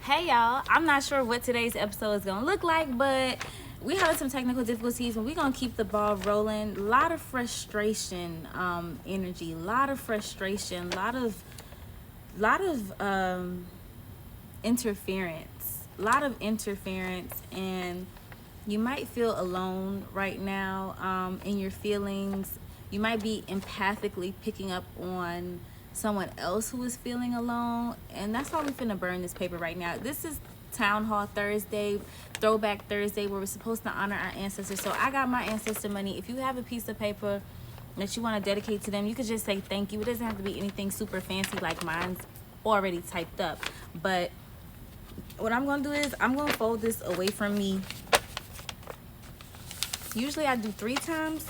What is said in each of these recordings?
Hey y'all, I'm not sure what today's episode is gonna look like, but we having some technical difficulties, and we're gonna keep the ball rolling. A lot of frustration, energy, a lot of frustration, lot of interference, and you might feel alone right now in your feelings. You might be empathically picking up on someone else who is feeling alone, and that's why we're finna burn this paper right now. This is Town Hall Thursday, Throwback Thursday, where we're supposed to honor our ancestors. So I got my ancestor money. If you have a piece of paper that you want to dedicate to them, you could just say thank you. It doesn't have to be anything super fancy like mine's already typed up. But what I'm gonna do is I'm gonna fold this away from me. Usually I do 3 times.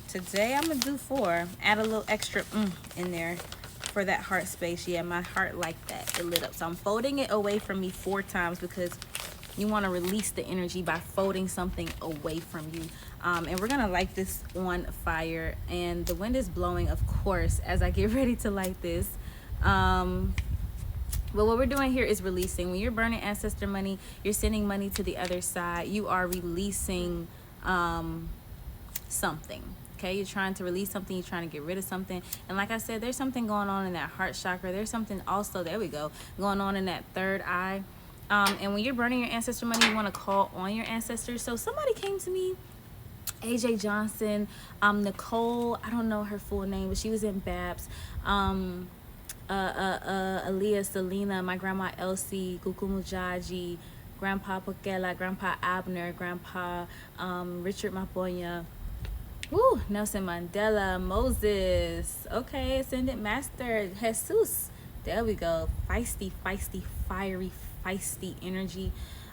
Today I'm gonna do 4. Add a little extra in there for that heart space. Yeah, my heart like that. It lit up. So I'm folding it away from me 4 times because you want to release the energy by folding something away from you. And we're gonna light this on fire. And the wind is blowing, of course, as I get ready to light this. But what we're doing here is releasing. When you're burning ancestor money, you're sending money to the other side. You are releasing something. Okay, you're trying to release something, you're trying to get rid of something. And like I said, there's something going on in that heart chakra. There's something also, there we go, going on in that third eye. And when you're burning your ancestor money, you want to call on your ancestors. So somebody came to me, AJ Johnson, Nicole, I don't know her full name, but she was in Babs. Aaliyah, Selena, my grandma Elsie, Kuku Mujaji, Grandpa Pokela, Grandpa Abner, Grandpa Richard Maponya, woo, Nelson Mandela, Moses, okay, Ascendant Master, Jesus, there we go, feisty, fiery, feisty energy.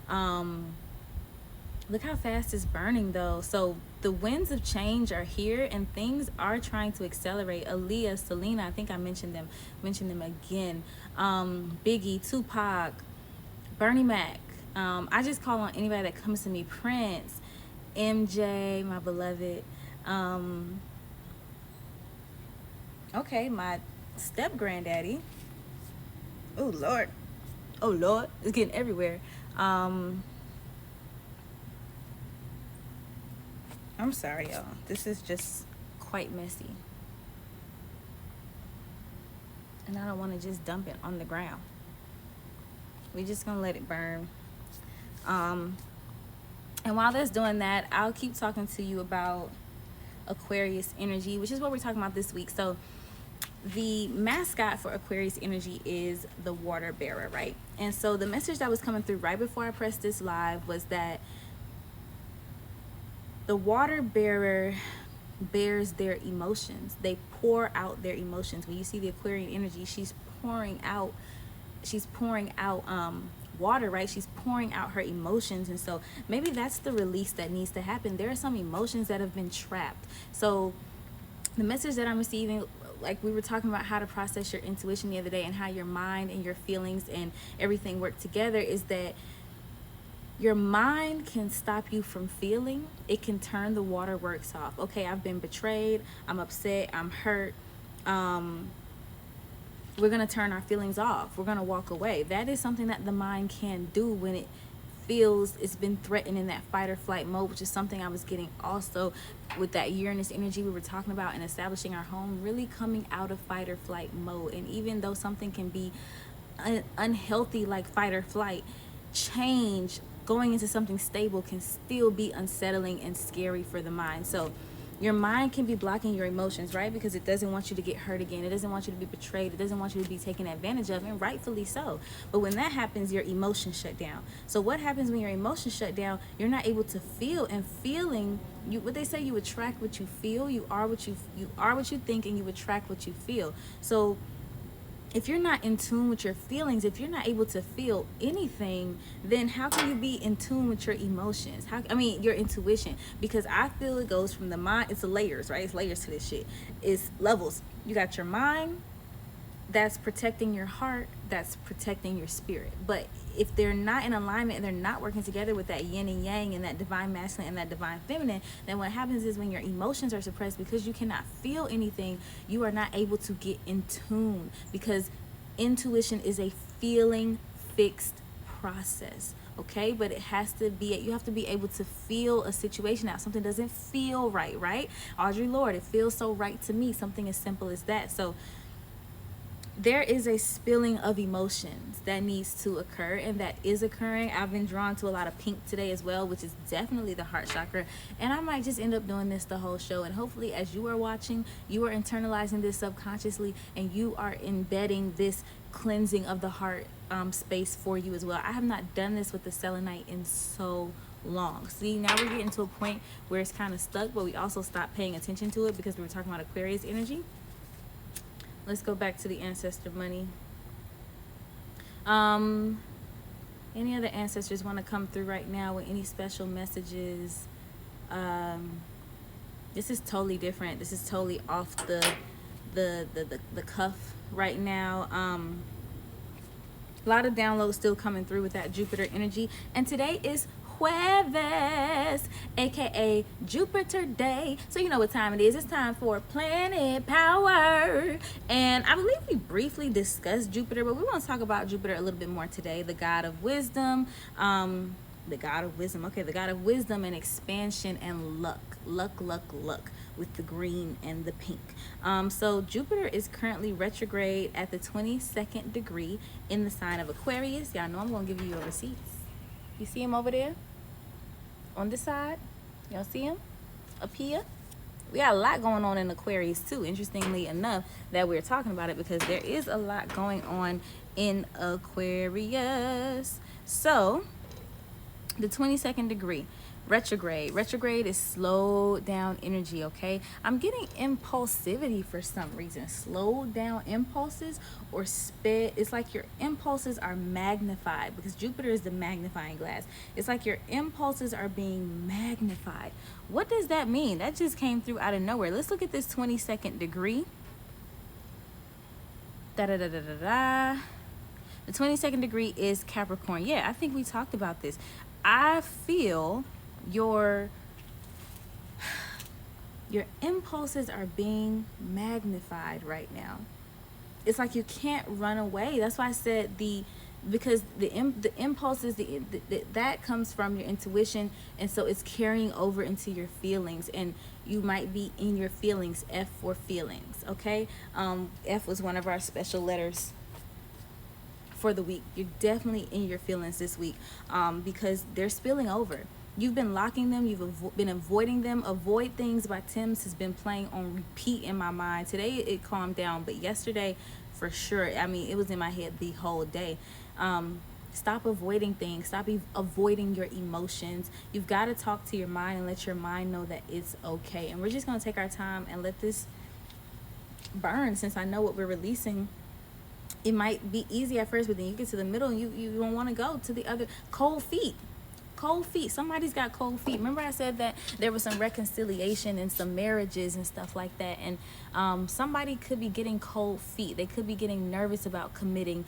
Look how fast it's burning though. So the winds of change are here and things are trying to accelerate. Aaliyah, Selena, I think I mentioned them again. Biggie, Tupac, Bernie Mac. I just call on anybody that comes to me. Prince, MJ, my beloved. Okay, my step granddaddy. Oh Lord, it's getting everywhere. I'm sorry, y'all. This is just quite messy. And I don't want to just dump it on the ground. We're just going to let it burn. And while that's doing that, I'll keep talking to you about Aquarius energy, which is what we're talking about this week. So the mascot for Aquarius energy is the water bearer, right? And so the message that was coming through right before I pressed this live was that the water bearer bears their emotions. They pour out their emotions. When you see the Aquarian energy, she's pouring out water, right? She's pouring out her emotions. And so maybe that's the release that needs to happen. There are some emotions that have been trapped. So the message that I'm receiving, like we were talking about how to process your intuition the other day and how your mind and your feelings and everything work together, is that your mind can stop you from feeling. It can turn the waterworks off. Okay, I've been betrayed, I'm upset, I'm hurt. We're gonna turn our feelings off. We're gonna walk away. That is something that the mind can do when it feels it's been threatened in that fight or flight mode, which is something I was getting also with that Uranus energy we were talking about in establishing our home, really coming out of fight or flight mode. And even though something can be unhealthy like fight or flight, change, going into something stable, can still be unsettling and scary for the mind. So your mind can be blocking your emotions, right? Because it doesn't want you to get hurt again. It doesn't want you to be betrayed. It doesn't want you to be taken advantage of, and rightfully so. But when that happens, your emotions shut down. So what happens when your emotions shut down? You're not able to feel, and feeling, what they say, you attract what you feel. You are what you think, and you attract what you feel. So if you're not in tune with your feelings, if you're not able to feel anything, then how can you be in tune with your emotions? Your intuition? Because I feel it goes from the mind. It's layers, right? It's layers to this shit. It's levels. You got your mind, that's protecting your heart, that's protecting your spirit. But if they're not in alignment and they're not working together with that yin and yang and that divine masculine and that divine feminine, then what happens is when your emotions are suppressed, because you cannot feel anything, you are not able to get in tune, because intuition is a feeling fixed process, okay? But it has to be, you have to be able to feel a situation out. Something doesn't feel right, right? Audrey Lord, it feels so right to me. Something as simple as that. So there is a spilling of emotions that needs to occur, and that is occurring. I've been drawn to a lot of pink today as well, which is definitely the heart chakra, and I might just end up doing this the whole show. And hopefully, as you are watching, you are internalizing this subconsciously, and you are embedding this cleansing of the heart space for you as well. I have not done this with the selenite in so long. See, now we're getting to a point where it's kind of stuck, but we also stopped paying attention to it because we were talking about Aquarius energy. Let's go back to the ancestor money. Any other ancestors want to come through right now with any special messages? This is totally different. This is totally off the cuff right now. A lot of downloads still coming through with that Jupiter energy. And today is Jueves, aka Jupiter Day. So you know what time it is. It's time for Planet Power. And I believe we briefly discussed Jupiter, but we want to talk about Jupiter a little bit more today. The god of wisdom. The god of wisdom. Okay, the god of wisdom and expansion and luck. Luck with the green and the pink. So Jupiter is currently retrograde at the 22nd degree in the sign of Aquarius. Y'all know I'm going to give you your receipts. You see him over there on this side? Y'all see him up here? We got a lot going on in Aquarius too, interestingly enough, that we're talking about it, because there is a lot going on in Aquarius. So the 22nd degree retrograde is slowed down energy. Okay, I'm getting impulsivity for some reason. Slowed down impulses or sped. It's like your impulses are magnified, because Jupiter is the magnifying glass. It's like your impulses are being magnified. What does that mean? That just came through out of nowhere. Let's look at this 22nd degree. The 22nd degree is Capricorn. Yeah, I think we talked about this. I feel your impulses are being magnified right now. It's like you can't run away. That's why I said because the impulses, that comes from your intuition, and so it's carrying over into your feelings, and you might be in your feelings. F for feelings. Okay, F was one of our special letters for the week. You're definitely in your feelings this week, because they're spilling over. You've been locking them. You've been avoiding them. Avoid Things by Tim's has been playing on repeat in my mind. Today it calmed down, but yesterday for sure, I mean, it was in my head the whole day. Stop avoiding things. Stop avoiding your emotions. You've got to talk to your mind and let your mind know that it's okay. And we're just going to take our time and let this burn, since I know what we're releasing. It might be easy at first, but then you get to the middle and you don't want to go to the other. Cold feet. Somebody's got cold feet. Remember I said that there was some reconciliation and some marriages and stuff like that, and somebody could be getting cold feet. They could be getting nervous about committing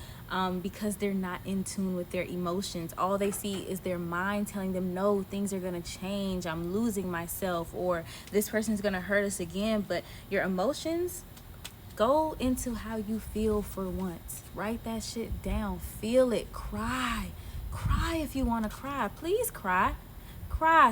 because they're not in tune with their emotions. All they see is their mind telling them, no, things are going to change, I'm losing myself, or this person's going to hurt us again. But your emotions, go into how you feel for once. Write that shit down. Feel it. Cry if you want to cry. Please cry.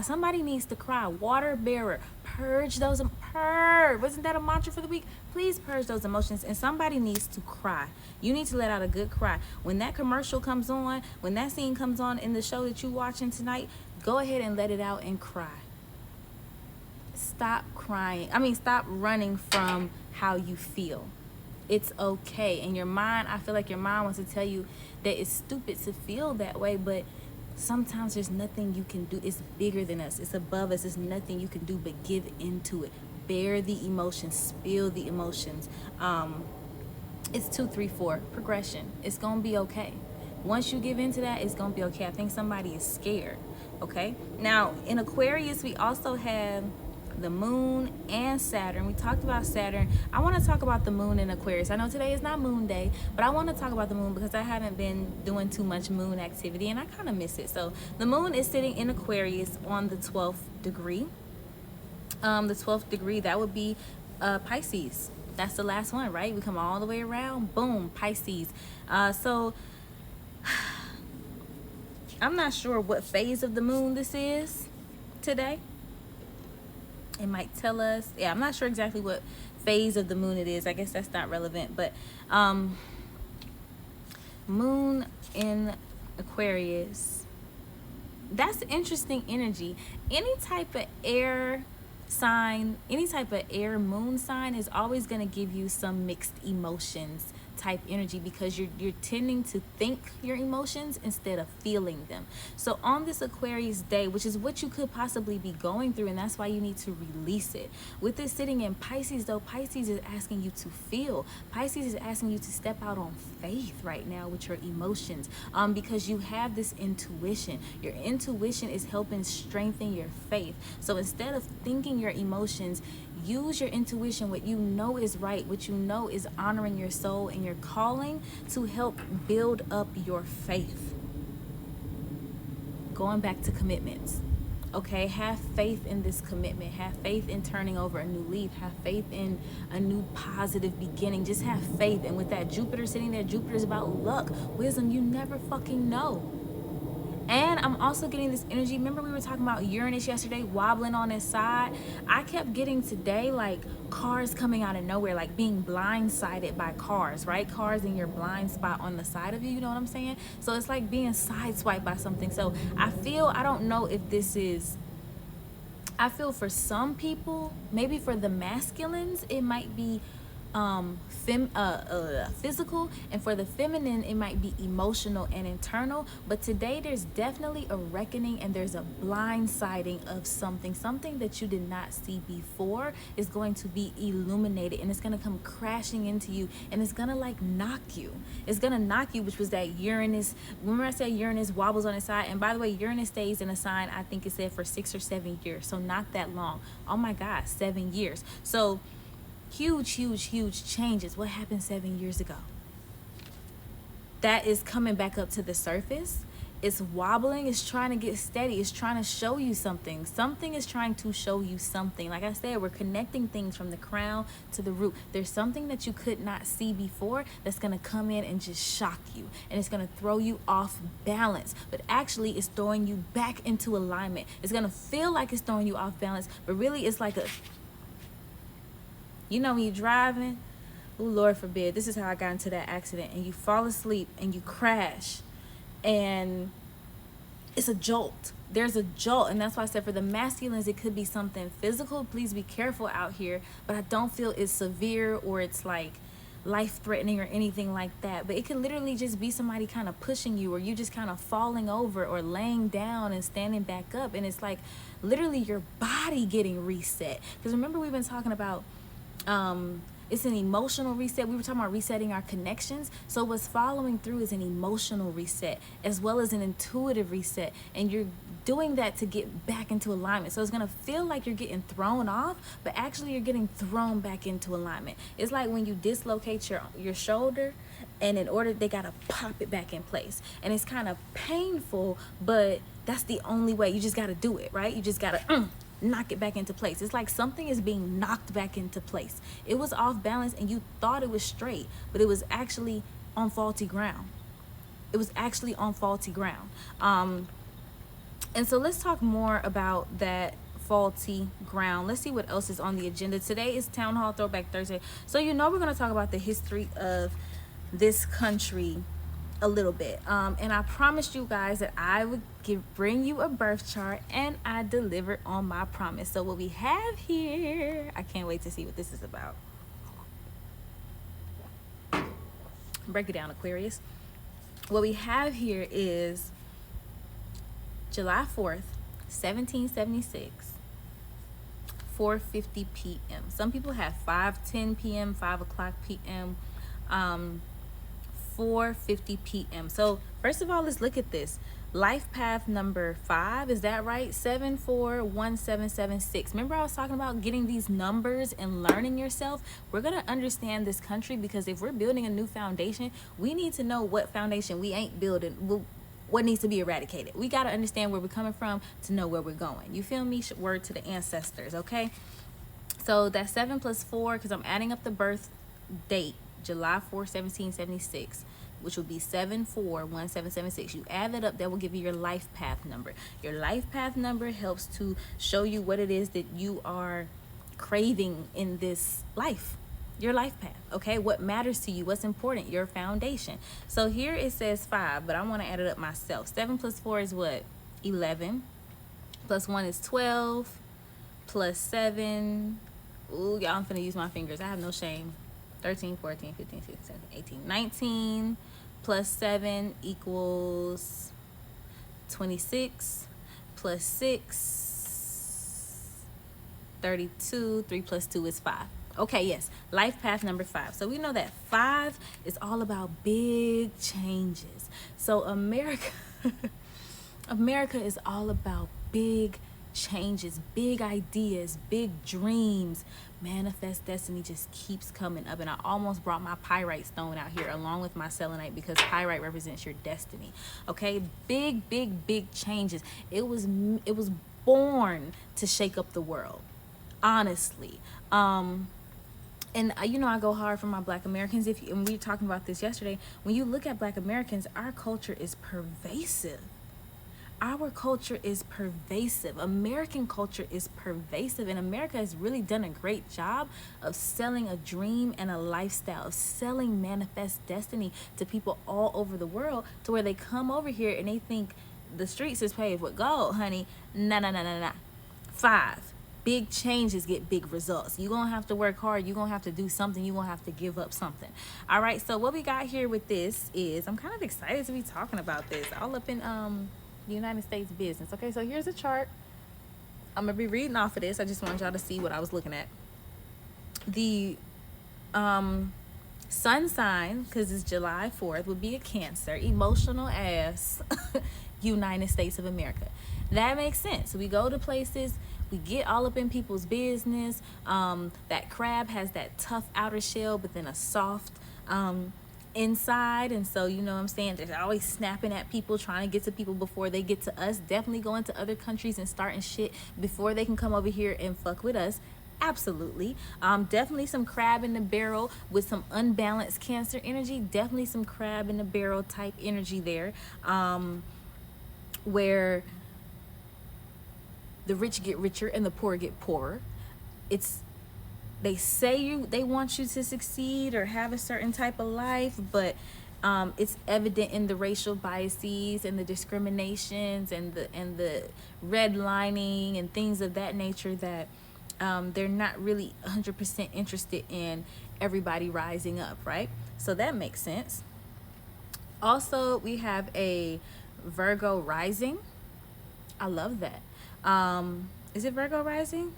Somebody needs to cry. Water bearer. Purge those. Wasn't that a mantra for the week? Please purge those emotions. And somebody needs to cry. You need to let out a good cry. When that commercial comes on, when that scene comes on in the show that you're watching tonight, go ahead and let it out and cry. Stop crying. Stop running from how you feel. It's okay. And your mind, I feel like your mind wants to tell you that it's stupid to feel that way, but sometimes there's nothing you can do. It's bigger than us. It's above us. There's nothing you can do but give into it. Bear the emotions. Spill the emotions. It's 2, 3, 4 progression. It's gonna be okay. Once you give into that, it's gonna be okay. I think somebody is scared. Okay. Now in Aquarius, we also have the moon and Saturn. We talked about Saturn. I want to talk about the moon in Aquarius. I know today is not moon day, but I want to talk about the moon because I haven't been doing too much moon activity and I kind of miss it. So the moon is sitting in Aquarius on the 12th degree. The 12th degree, that would be Pisces. That's the last one, right? We come all the way around. Boom, Pisces. So I'm not sure what phase of the moon this is today. It might tell us. Yeah, I'm not sure exactly what phase of the moon it is. I guess that's not relevant. But moon in Aquarius, that's interesting energy. Any type of air sign, any type of air moon sign is always going to give you some mixed emotions type energy, because you're tending to think your emotions instead of feeling them. So on this Aquarius day, which is what you could possibly be going through, and that's why you need to release it. With this sitting in Pisces though, Pisces is asking you to feel. Pisces is asking you to step out on faith right now with your emotions, because you have this intuition. Your intuition is helping strengthen your faith. So instead of thinking your emotions, use your intuition, what you know is right, what you know is honoring your soul and your calling, to help build up your faith. Going back to commitments, okay? Have faith in this commitment. Have faith in turning over a new leaf. Have faith in a new positive beginning. Just have faith. And with that Jupiter sitting there, Jupiter is about luck, wisdom. You never fucking know. And I'm also getting this energy. Remember we were talking about Uranus yesterday wobbling on its side? I kept getting today like cars coming out of nowhere, like being blindsided by cars, right? Cars in your blind spot on the side of you, you know what I'm saying? So it's like being sideswiped by something. So I don't know if this is, I feel for some people, maybe for the masculines, it might be physical, and for the feminine it might be emotional and internal. But today there's definitely a reckoning, and there's a blindsiding of something that you did not see before is going to be illuminated, and it's going to come crashing into you, and it's going to like knock you. It's going to knock you, which was that Uranus. Remember I said Uranus wobbles on its side? And by the way, Uranus stays in a sign, I think it said for 6 or 7 years, so not that long. Oh my God, 7 years. So huge changes. What happened 7 years ago? That is coming back up to the surface. It's wobbling. It's trying to get steady. It's trying to show you something. Something is trying to show you something. Like I said, we're connecting things from the crown to the root. There's something that you could not see before that's going to come in and just shock you. And it's going to throw you off balance. But actually, it's throwing you back into alignment. It's going to feel like it's throwing you off balance. But really, it's like a... You know when you're driving, oh Lord forbid, this is how I got into that accident, and you fall asleep and you crash, and it's a jolt. There's a jolt, and that's why I said for the masculines it could be something physical. Please be careful out here, but I don't feel it's severe or it's like life-threatening or anything like that. But it could literally just be somebody kind of pushing you, or you just kind of falling over or laying down and standing back up, and it's like literally your body getting reset. Because remember we've been talking about it's an emotional reset. We were talking about resetting our connections. So what's following through is an emotional reset as well as an intuitive reset. And you're doing that to get back into alignment. So it's going to feel like you're getting thrown off, but actually you're getting thrown back into alignment. It's like when you dislocate your shoulder, and in order, they got to pop it back in place. And it's kind of painful, but that's the only way. You just got to do it, right? You just got to knock it back into place. It's like something is being knocked back into place. It was off balance and you thought it was straight, but it was actually on faulty ground. It was actually on faulty ground. And so let's talk more about that faulty ground. Let's see what else is on the agenda. Today is Town Hall Throwback Thursday. So you know we're going to talk about the history of this country a little bit, and I promised you guys that I would bring you a birth chart, and I delivered on my promise. So what we have here, I can't wait to see what this is about. Break it down, Aquarius. What we have here is July 4th, 1776, 4:50 p.m. Some people have 5:10 p.m., 5 o'clock p.m., 4:50 p.m. So first of all, let's look at this. Life path number 5, is that right? 741776. Remember I was talking about getting these numbers and learning yourself? We're going to understand this country, because if we're building a new foundation, we need to know what foundation we ain't building, what needs to be eradicated. We got to understand where we're coming from to know where we're going. You feel me? Word to the ancestors, okay? So that's 7 plus 4, because I'm adding up the birth date, July 4, 1776. which would be 741776. You add that up, that will give you your life path number. Your life path number helps to show you what it is that you are craving in this life. Your life path, okay? What matters to you, what's important, your foundation. So here it says 5, but I want to add it up myself. 7 plus 4 is what? 11. Plus 1 is 12. Plus 7, ooh, y'all, I'm finna use my fingers. I have no shame. 13, 14, 15, 16, 17, 18, 19. Plus 7 equals 26. Plus 6, 32. 3 plus 2 is 5. Okay, yes, life path number 5. So we know that 5 is all about big changes. So America is all about big changes, big ideas, big dreams. Manifest destiny just keeps coming up. And I almost brought my pyrite stone out here along with my selenite, because pyrite represents your destiny. Okay, big changes. It was born to shake up the world, honestly. And you know, I go hard for my Black Americans. And we were talking about this yesterday. When you look at Black Americans, our culture is pervasive. Our culture is pervasive. American culture is pervasive, and America has really done a great job of selling a dream and a lifestyle, of selling manifest destiny to people all over the world, to where they come over here and they think the streets is paved with gold, honey. Nah. 5. Big changes get big results. You're going to have to work hard. You're going to have to do something. You're going to have to give up something. All right, so what we got here with this is, I'm kind of excited to be talking about this, all up in the United States business. Okay, so here's a chart. I'm going to be reading off of this. I just wanted y'all to see what I was looking at. The sun sign, because it's July 4th, would be a Cancer, emotional ass United States of America. That makes sense. We go to places, we get all up in people's business. That crab has that tough outer shell, but then a soft inside. And so, you know what I'm saying, they're always snapping at people, trying to get to people before they get to us. Definitely going to other countries and starting shit before they can come over here and fuck with us. Absolutely. Definitely some crab in the barrel with some unbalanced Cancer energy. Definitely some crab in the barrel type energy there, where the rich get richer and the poor get poorer. They say they want you to succeed or have a certain type of life, but it's evident in the racial biases and the discriminations and the redlining and things of that nature, that they're not really 100% interested in everybody rising up, right? So that makes sense. Also, we have a Virgo rising. I love that. Is it Virgo rising?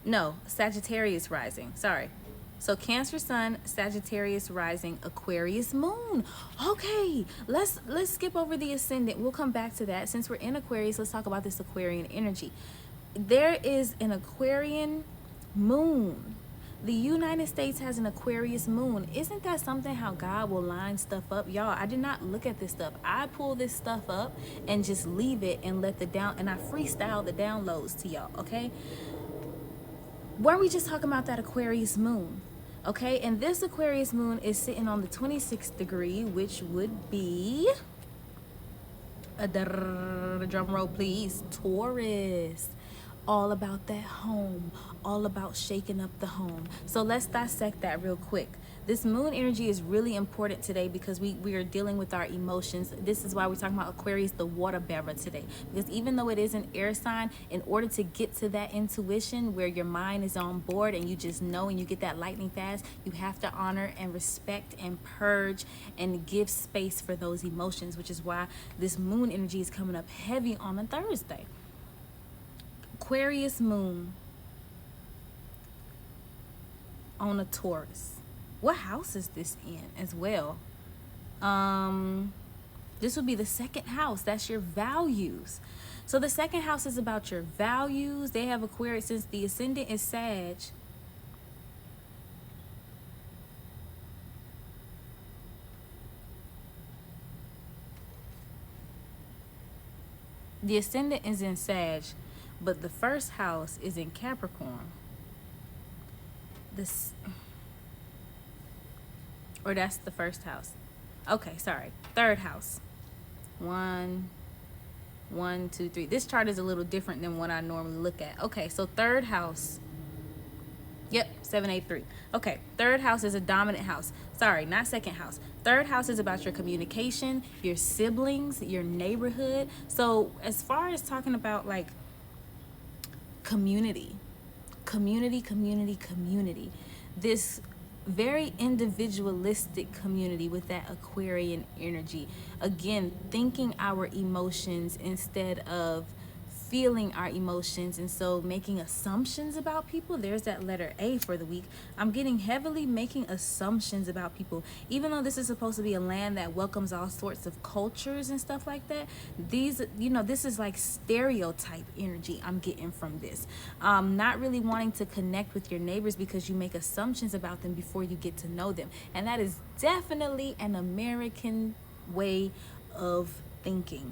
No, Sagittarius rising. Sorry. So Cancer sun, Sagittarius rising, Aquarius moon. Okay, let's skip over the ascendant. We'll come back to that. Since we're in Aquarius, let's talk about this Aquarian energy. There is an Aquarian moon. The United States has an Aquarius moon. Isn't that something, how God will line stuff up? Y'all, I did not look at this stuff. I pull this stuff up and just leave it and let and I freestyle the downloads to y'all, okay? Weren't we just talking about that Aquarius moon? Okay, and this Aquarius moon is sitting on the 26th degree, which would be, drum roll please, Taurus. All about that home, all about shaking up the home. So let's dissect that real quick. This moon energy is really important today because we are dealing with our emotions. This is why we're talking about Aquarius, the water bearer, today. Because even though it is an air sign, in order to get to that intuition where your mind is on board and you just know and you get that lightning fast, you have to honor and respect and purge and give space for those emotions, which is why this moon energy is coming up heavy on a Thursday. Aquarius moon on a Taurus. What house is this in as well? This would be the second house. That's your values. So the second house is about your values. They have Aquarius, since the ascendant is Sag. The ascendant is in Sag, but the first house is in Capricorn. this, or that's the first house. Okay, sorry. Third house. 1, 1, 2, 3. This chart is a little different than what I normally look at. Okay, so third house. Yep, 783. Okay, third house is a dominant house. Sorry, not second house. Third house is about your communication, your siblings, your neighborhood. So as far as talking about like community, this very individualistic community with that Aquarian energy. Again, thinking our emotions instead of feeling our emotions, and so making assumptions about people. There's that letter A for the week. I'm getting heavily making assumptions about people, even though this is supposed to be a land that welcomes all sorts of cultures and stuff like that. These, you know, this is like stereotype energy I'm getting from this. Not really wanting to connect with your neighbors because you make assumptions about them before you get to know them, and that is definitely an American way of thinking.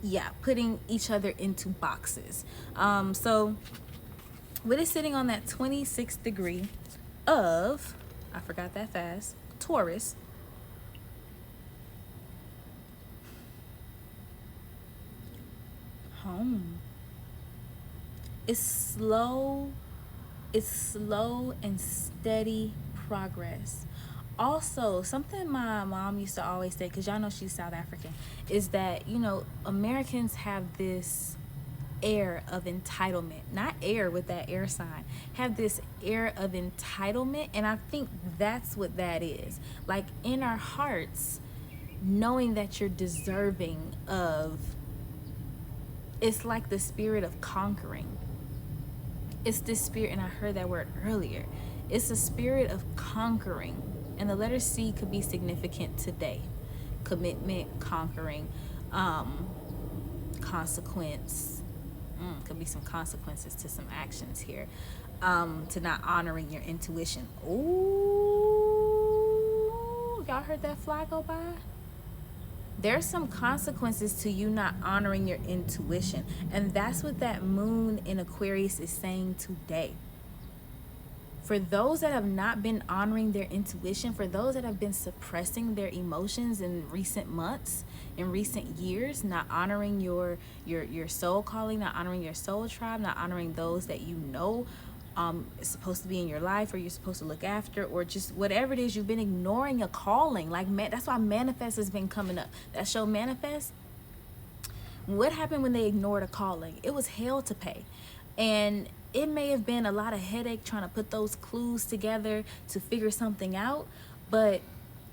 Yeah, putting each other into boxes. So with it sitting on that 26th degree of, I forgot that fast, Taurus, home. It's slow and steady progress. Also, something my mom used to always say, because y'all know she's South African, is that, you know, Americans have this air of entitlement. Not air with that air sign. Have this air of entitlement, and I think that's what that is. Like, in our hearts, knowing that you're deserving of, it's like the spirit of conquering. It's this spirit, and I heard that word earlier. It's a spirit of conquering. And the letter C could be significant today. Commitment, conquering, consequence. Could be some consequences to some actions here. To not honoring your intuition. Ooh, y'all heard that fly go by? There's some consequences to you not honoring your intuition. And that's what that moon in Aquarius is saying today. For those that have not been honoring their intuition, for those that have been suppressing their emotions in recent months, in recent years, not honoring your soul calling, not honoring your soul tribe, not honoring those that you know is supposed to be in your life, or you're supposed to look after, or just whatever it is, you've been ignoring a calling. Like, that's why Manifest has been coming up. That show Manifest, what happened when they ignored a calling? It was hell to pay. And it may have been a lot of headache trying to put those clues together to figure something out, but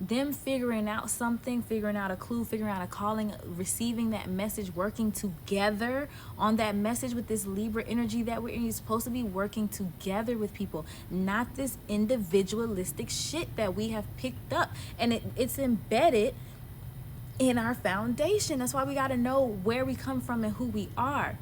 them figuring out something, figuring out a clue, figuring out a calling, receiving that message, working together on that message with this Libra energy that we're in. You're supposed to be working together with people, not this individualistic shit that we have picked up. And it's embedded in our foundation. That's why we got to know where we come from and who we are.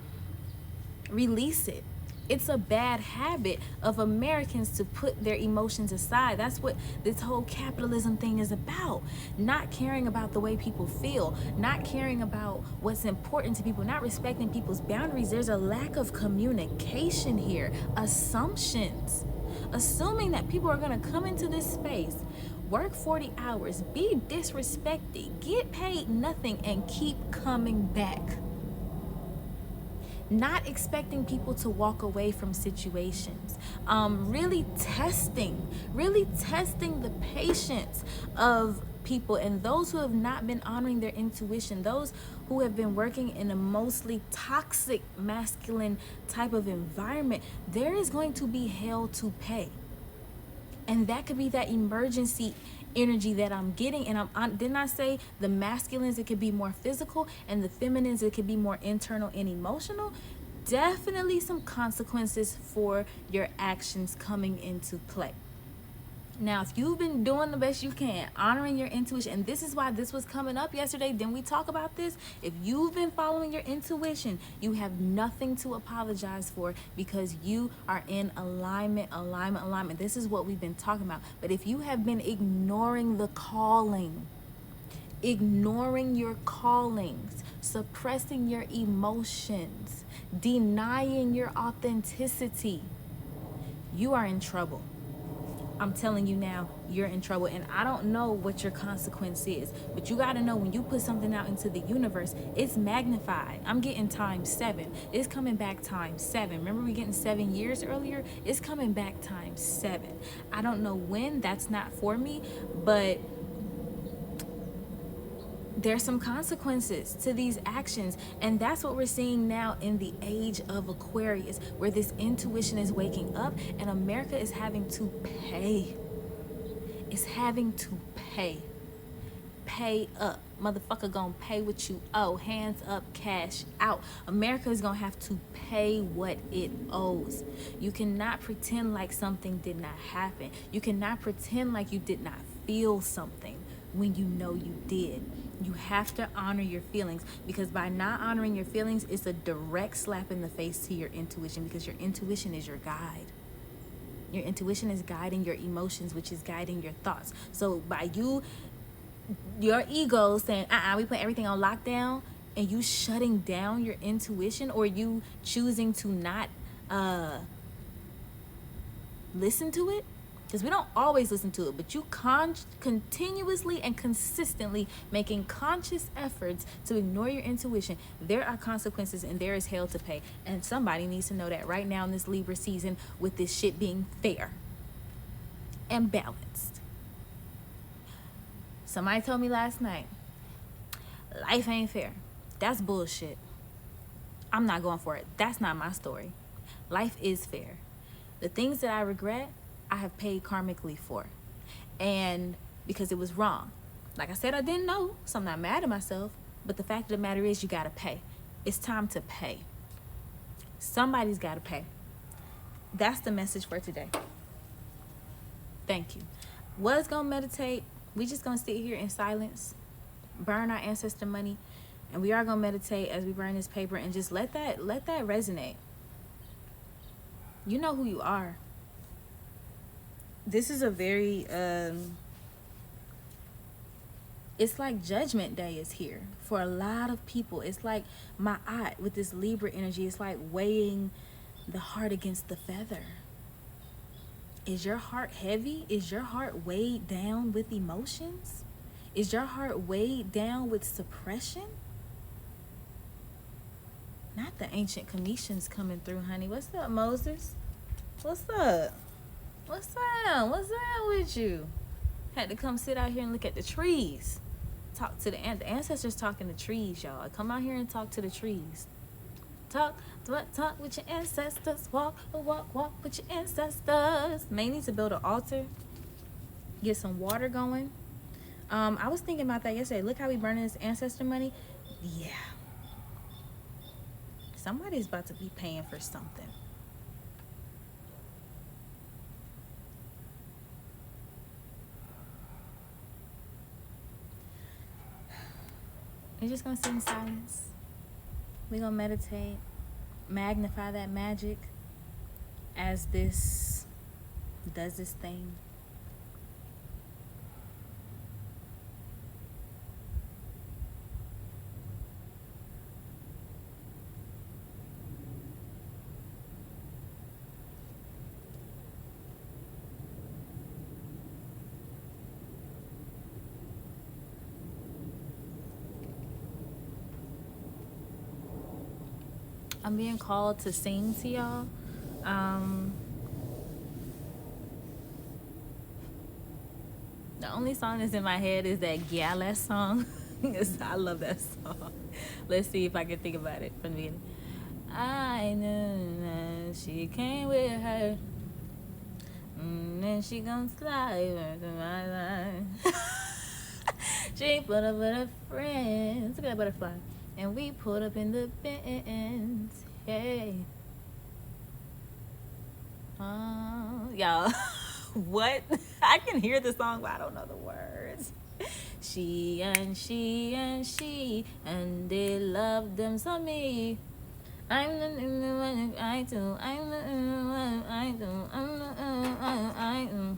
Release it. It's a bad habit of Americans to put their emotions aside. That's what this whole capitalism thing is about. Not caring about the way people feel, not caring about what's important to people, not respecting people's boundaries. There's a lack of communication here. Assumptions. Assuming that people are going to come into this space, work 40 hours, be disrespected, get paid nothing, and keep coming back. Not expecting people to walk away from situations. Really testing the patience of people, and those who have not been honoring their intuition, those who have been working in a mostly toxic masculine type of environment, there is going to be hell to pay. And that could be that emergency energy that I'm getting. And didn't I say the masculines, it could be more physical, and the feminines, it could be more internal and emotional? Definitely some consequences for your actions coming into play. Now, if you've been doing the best you can, honoring your intuition, and this is why this was coming up yesterday, didn't we talk about this? If you've been following your intuition, you have nothing to apologize for, because you are in alignment. This is what we've been talking about. But if you have been ignoring the calling, ignoring your callings, suppressing your emotions, denying your authenticity, you are in trouble. I'm telling you now, you're in trouble. And I don't know what your consequence is, but you got to know when you put something out into the universe, it's magnified. I'm getting ×7. It's coming back ×7. Remember we getting 7 years earlier? It's coming back ×7. I don't know when. That's not for me, but there's some consequences to these actions, and that's what we're seeing now in the age of Aquarius, where this intuition is waking up and America is having to pay. It's having to pay up. Motherfucker gonna pay what you owe. Hands up, cash out. America is gonna have to pay what it owes. You cannot pretend like something did not happen. You cannot pretend like you did not feel something when you know you did. You have to honor your feelings, because by not honoring your feelings, it's a direct slap in the face to your intuition, because your intuition is your guide. Your intuition is guiding your emotions, which is guiding your thoughts. So by your ego saying, we put everything on lockdown, and you shutting down your intuition, or you choosing to not listen to it, because we don't always listen to it, but you continuously and consistently making conscious efforts to ignore your intuition, there are consequences and there is hell to pay. And somebody needs to know that right now in this Libra season, with this shit being fair and balanced. Somebody told me last night, life ain't fair. That's bullshit. I'm not going for it. That's not my story. Life is fair. The things that I regret, I have paid karmically for, and because it was wrong. Like I said, I didn't know, so I'm not mad at myself, but the fact of the matter is, you gotta pay. It's time to pay. Somebody's gotta pay. That's the message for today. Thank you. Was gonna meditate. We just gonna sit here in silence, burn our ancestor money, and we are gonna meditate as we burn this paper, and just let that resonate. You know who you are. This is a very it's like Judgment Day is here for a lot of people. It's like my eye with this Libra energy. It's like weighing the heart against the feather. Is your heart heavy? Is your heart weighed down with emotions? Is your heart weighed down with suppression? Not the ancient Cometians coming through, honey. What's up, Moses? What's up? What's up? What's up with you? Had to come sit out here and look at the trees. Talk to the ancestors, talking to trees, y'all. Come out here and talk to the trees. Talk with your ancestors. Walk with your ancestors. May need to build an altar. Get some water going. I was thinking about that yesterday. Look how we burning this ancestor money. Yeah. Somebody's about to be paying for something. We're just gonna sit in silence. We're gonna meditate, magnify that magic as this does this thing. I'm being called to sing to y'all. The only song that's in my head is that Gala song. I love that song. Let's see if I can think about it from the beginning. I know she came with her, and then she gon' slide into my life. She put up with her friends. Look at that butterfly. And we put up in the Benz. Hey. Y'all. What? I can hear the song, but I don't know the words. She and she and she, and they love them some me. I'm the one I do. I'm the one I do. I do.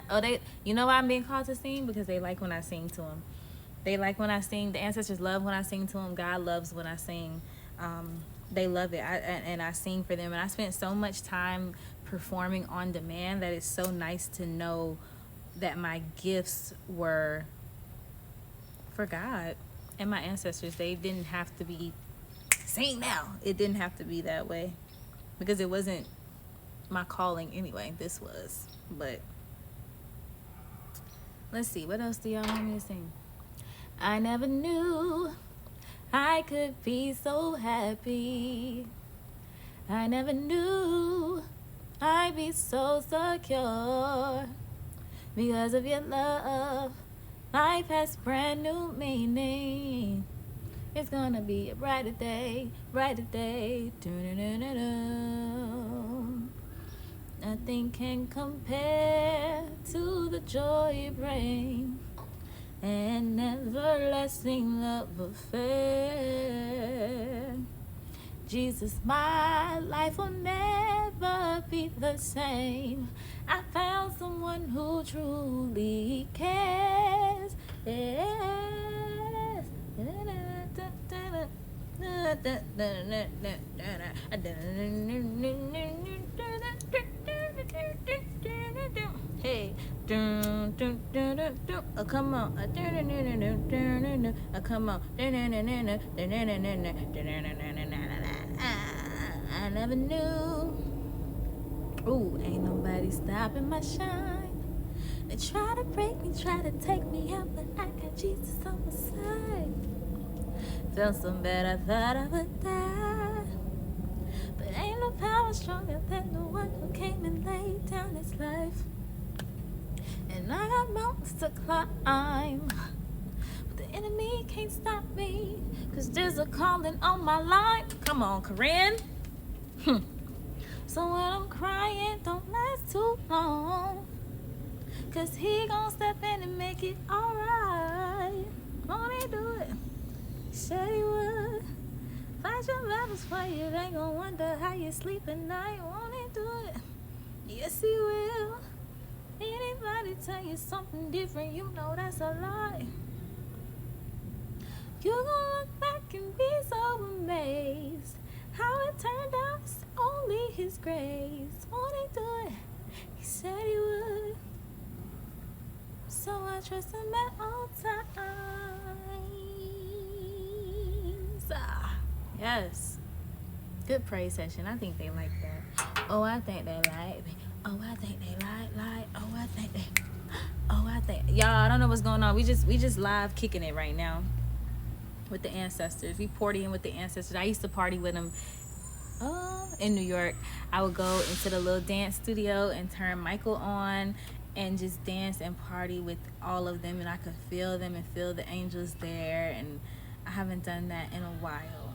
Oh, you know why I'm being called to sing? Because they like when I sing to them. They like when I sing. The ancestors love when I sing to them. God loves when I sing. They love it. And I sing for them, and I spent so much time performing on demand that it's so nice to know that my gifts were for God and my ancestors. They didn't have to be sing now. It didn't have to be that way, because it wasn't my calling anyway. This was. But let's see, what else do y'all want me to sing? I never knew I could be so happy. I never knew I'd be so secure. Because of your love, life has brand new meaning. It's gonna be a brighter day, brighter day. Do-do-do-do-do. Nothing can compare to the joy you bring. An everlasting love affair. Jesus, my life will never be the same. I found someone who truly cares. Yes. Hey, oh, come on, oh, come on. I never knew. Ooh, ain't nobody stopping my shine. They try to break me, try to take me out, but I got Jesus on my side. Felt so bad, I thought I would die. But ain't no power stronger than the one who came and laid down his life. And I got mountains to climb, but the enemy can't stop me, 'cause there's a calling on my life. Come on, Corinne. So when I'm crying, don't last too long, 'cause he gon' step in and make it alright. Won't he do it? He said he would. Fight your battles for you, they gon' wonder how you sleep at night. Won't he do it? Yes, he will. Anybody tell you something different, you know that's a lie. You gon' look back and be so amazed how it turned out. It's only his grace. Won't he do it? He said he would. So I trust him at all times. Yes. Good praise session. I think they like that. Oh, I think they like me. Oh, I think they like. Oh, I think they. Oh, I think. Y'all, I don't know what's going on. We just live kicking it right now with the ancestors. We partying with the ancestors. I used to party with them in New York. I would go into the little dance studio and turn Michael on and just dance and party with all of them, and I could feel them and feel the angels there, and I haven't done that in a while.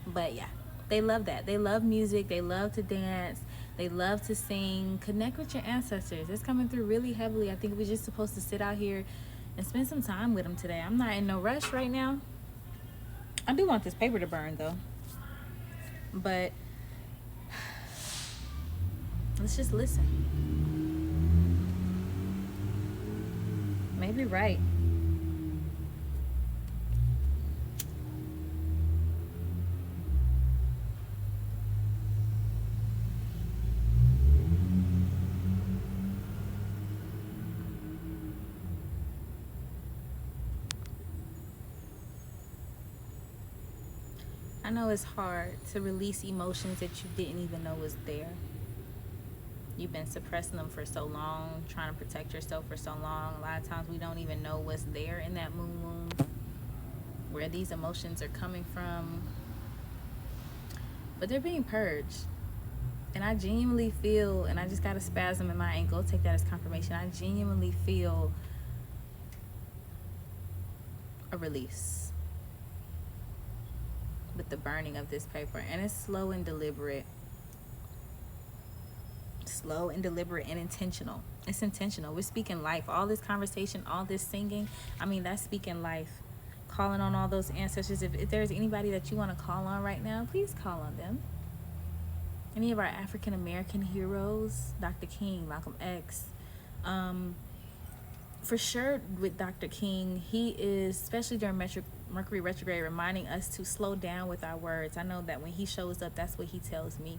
But yeah, they love that. They love music. They love to dance. They love to sing. Connect with your ancestors. It's coming through really heavily. I think we're just supposed to sit out here and spend some time with them today. I'm not in no rush right now. I do want this paper to burn though. But let's just listen. Maybe right. I know it's hard to release emotions that you didn't even know was there. You've been suppressing them for so long, trying to protect yourself for so long. A lot of times we don't even know what's there in that moon wound, where these emotions are coming from. But they're being purged. And I genuinely feel, and I just got a spasm in my ankle, take that as confirmation. I genuinely feel a release with the burning of this paper. And it's slow and deliberate. Slow and deliberate and intentional. It's intentional. We're speaking life. All this conversation, all this singing, I mean, that's speaking life. Calling on all those ancestors. If there's anybody that you want to call on right now, please call on them. Any of our African American heroes, Dr. King, Malcolm X. For sure with Dr. King, he is, especially during Mercury retrograde, reminding us to slow down with our words. I know that when he shows up, that's what he tells me.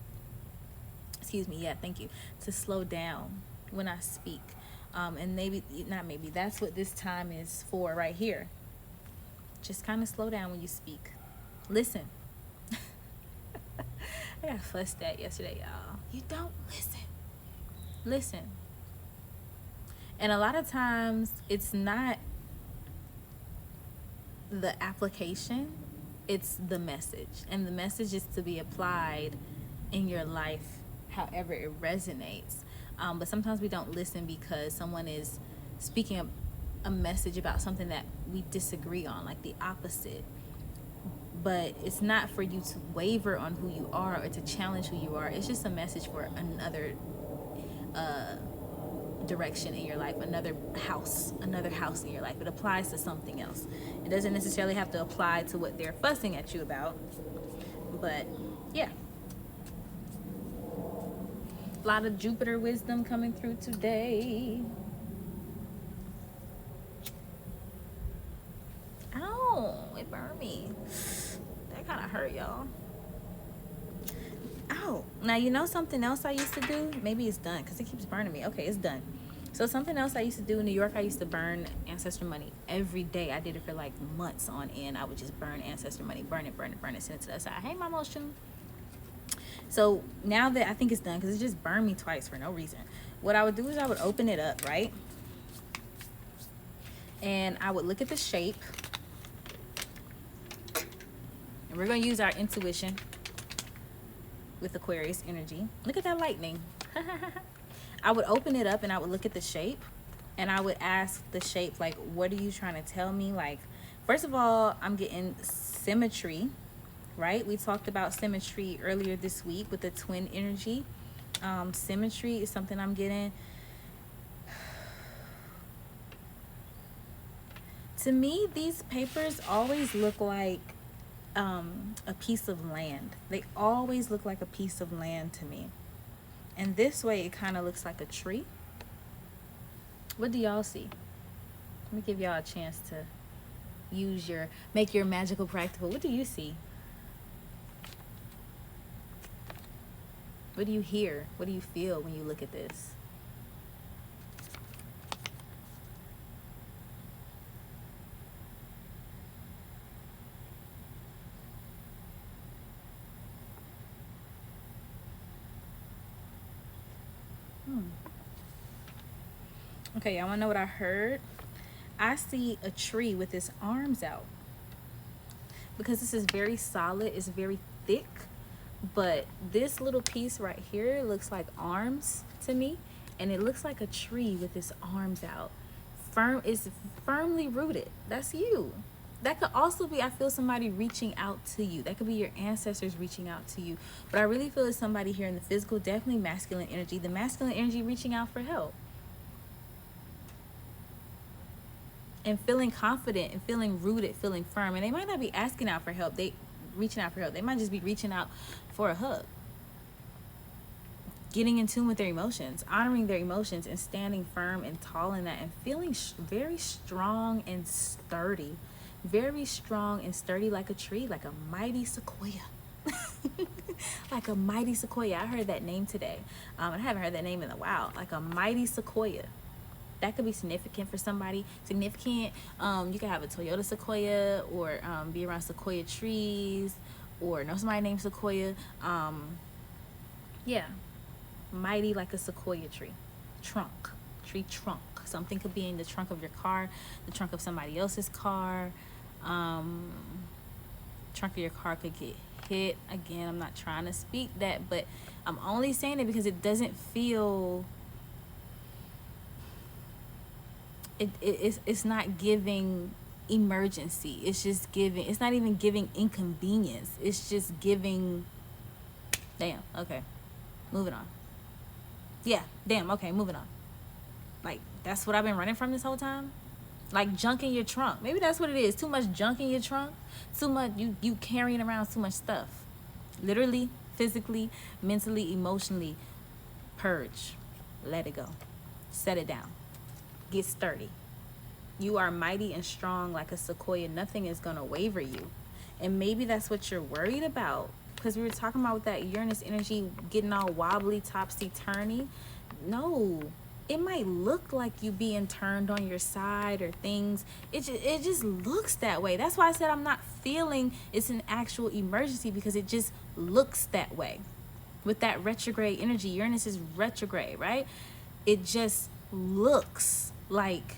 Excuse me, yeah, thank you. To slow down when I speak. And maybe, not maybe, that's what this time is for right here. Just kind of slow down when you speak. Listen. I got fussed at yesterday, y'all. You don't listen. Listen. And a lot of times it's not the application, it's the message. And the message is to be applied in your life however it resonates. But sometimes we don't listen because someone is speaking a message about something that we disagree on, like the opposite. But it's not for you to waver on who you are or to challenge who you are. It's just a message for another direction in your life, another house in your life. It applies to something else. It doesn't necessarily have to apply to what they're fussing at you about. But yeah, a lot of Jupiter wisdom coming through today. Ow, it burned me. That kind of hurt, y'all. Oh, now you know something else I used to do? Maybe it's done because it keeps burning me. Okay, it's done. So something else I used to do in New York, I used to burn ancestor money every day. I did it for like months on end. I would just burn ancestor money, burn it, send it to the side. Hey, my motion. So now that I think it's done, because it just burned me twice for no reason, what I would do is I would open it up, right? And I would look at the shape. And we're going to use our intuition with Aquarius energy. Look at that lightning. I would open it up and I would look at the shape. And I would ask the shape, like, what are you trying to tell me? Like, first of all, I'm getting symmetry, right? We talked about symmetry earlier this week with the twin energy. Symmetry is something I'm getting. To me, these papers always look like a piece of land. They always look like a piece of land to me. And this way, it kind of looks like a tree. What do y'all see? Let me give y'all a chance to make your magical practical. What do you see? What do you hear? What do you feel when you look at this? Okay, y'all wanna know what I heard? I see a tree with its arms out. Because this is very solid, it's very thick, but this little piece right here looks like arms to me, and it looks like a tree with its arms out. It's firmly rooted. That's you. That could also be, I feel, somebody reaching out to you. That could be your ancestors reaching out to you. But I really feel it's somebody here in the physical, definitely masculine energy. The masculine energy reaching out for help. And feeling confident and feeling rooted, feeling firm. And they might not be asking out for help. Reaching out for help. They might just be reaching out for a hug. Getting in tune with their emotions, honoring their emotions, and standing firm and tall in that, and feeling very strong and sturdy. Very strong and sturdy, like a tree, like a mighty sequoia. Like a mighty sequoia. I heard that name today. I haven't heard that name in a while. Like a mighty sequoia. That could be significant for somebody. Significant. You could have a Toyota sequoia, or be around sequoia trees, or know somebody named Sequoia. Yeah, mighty like a sequoia tree. Tree trunk. Something could be in the trunk of your car, the trunk of somebody else's car. Trunk of your car could get hit. Again, I'm not trying to speak that, but I'm only saying it because it doesn't feel. It's not giving emergency. It's just giving. It's not even giving inconvenience. It's just giving. Damn. Okay, moving on. Yeah. Damn. Okay, moving on. Like, that's what I've been running from this whole time. Like junk in your trunk. Maybe that's what it is. Too much junk in your trunk. Too much. You carrying around too much stuff. Literally, physically, mentally, emotionally. Purge. Let it go. Set it down. Get sturdy. You are mighty and strong like a sequoia. Nothing is going to waver you. And maybe that's what you're worried about. Because we were talking about with that Uranus energy getting all wobbly, topsy-turvy. No, it might look like you being turned on your side or things. It just looks that way. That's why I said I'm not feeling it's an actual emergency, because it just looks that way. With that retrograde energy, Uranus is retrograde, right? It just looks like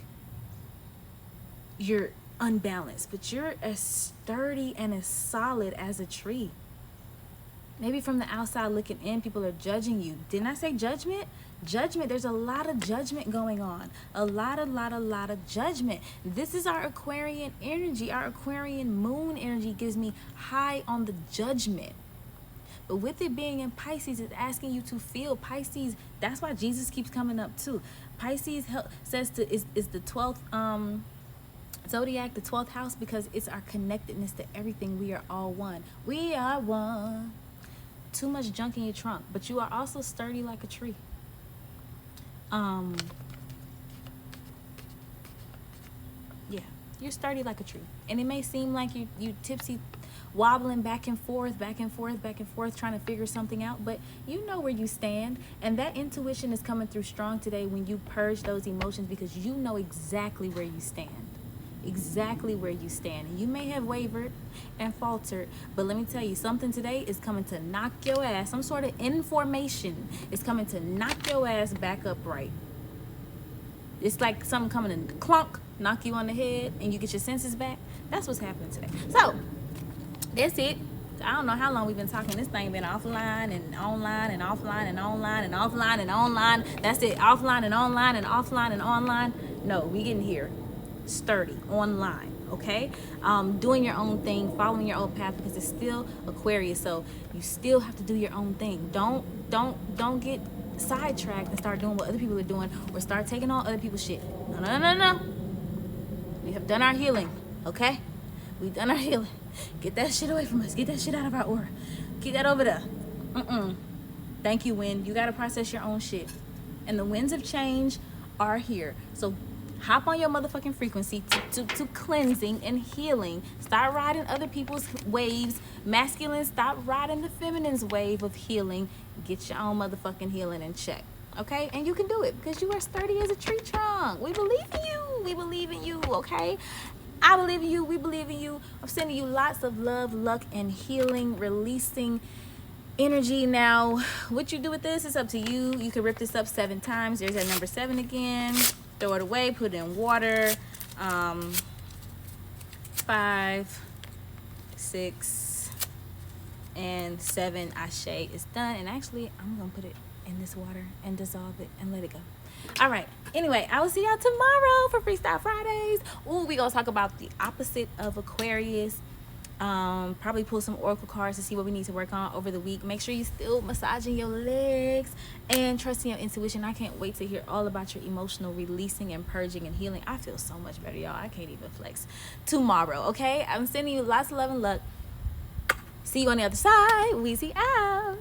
you're unbalanced, but you're as sturdy and as solid as a tree. Maybe from the outside looking in, people are judging you. Didn't I say judgment? Judgment. There's a lot of judgment going on. A lot of judgment. This is our Aquarian energy. Our Aquarian moon energy gives me high on the judgment. But with it being in Pisces, it's asking you to feel. Pisces, that's why Jesus keeps coming up too. Pisces says is the 12th zodiac, the 12th house, because it's our connectedness to everything. We are all one. We are one. Too much junk in your trunk, but you are also sturdy like a tree. Yeah, you're sturdy like a tree. And it may seem like you tipsy, wobbling back and forth, trying to figure something out, but you know where you stand. And that intuition is coming through strong today when you purge those emotions, because you know exactly where you stand. Exactly where you stand. And you may have wavered and faltered, but let me tell you, something today is coming to knock your ass. Some sort of information is coming to knock your ass back upright. It's like something coming to clunk, knock you on the head, and you get your senses back. That's what's happening today. So that's it. I don't know how long we've been talking. This thing been offline and online and offline and online and offline and online. That's it. Offline and online and offline and online. No, we getting here. Sturdy online, okay? Doing your own thing, following your own path, because it's still Aquarius, so you still have to do your own thing. Don't get sidetracked and start doing what other people are doing, or start taking on other people's shit. No. We have done our healing, okay? We've done our healing. Get that shit away from us. Get that shit out of our aura. Keep that over there. Thank you, wind. You gotta process your own shit, and the winds of change are here. So hop on your motherfucking frequency to cleansing and healing. Start riding other people's waves. Masculine, stop riding the feminine's wave of healing. Get your own motherfucking healing in check. Okay? And you can do it, because you are sturdy as a tree trunk. We believe in you. We believe in you, okay? I believe in you. We believe in you. I'm sending you lots of love, luck, and healing, releasing energy. Now, what you do with this is up to you. You can rip this up 7 times. There's that number 7 again. Throw it away, put it in water. 5, 6, and 7. Ashe is done. And actually, I'm gonna put it in this water and dissolve it and let it go. All right. Anyway, I will see y'all tomorrow for Freestyle Fridays. Ooh, we gonna talk about the opposite of Aquarius. Probably pull some oracle cards to see what we need to work on over the week. Make sure you still massaging your legs and trusting your intuition. I can't wait to hear all about your emotional releasing and purging and healing. I feel so much better, y'all. I can't even flex. Tomorrow, okay? I'm sending you lots of love and luck. See you on the other side. Weezy out.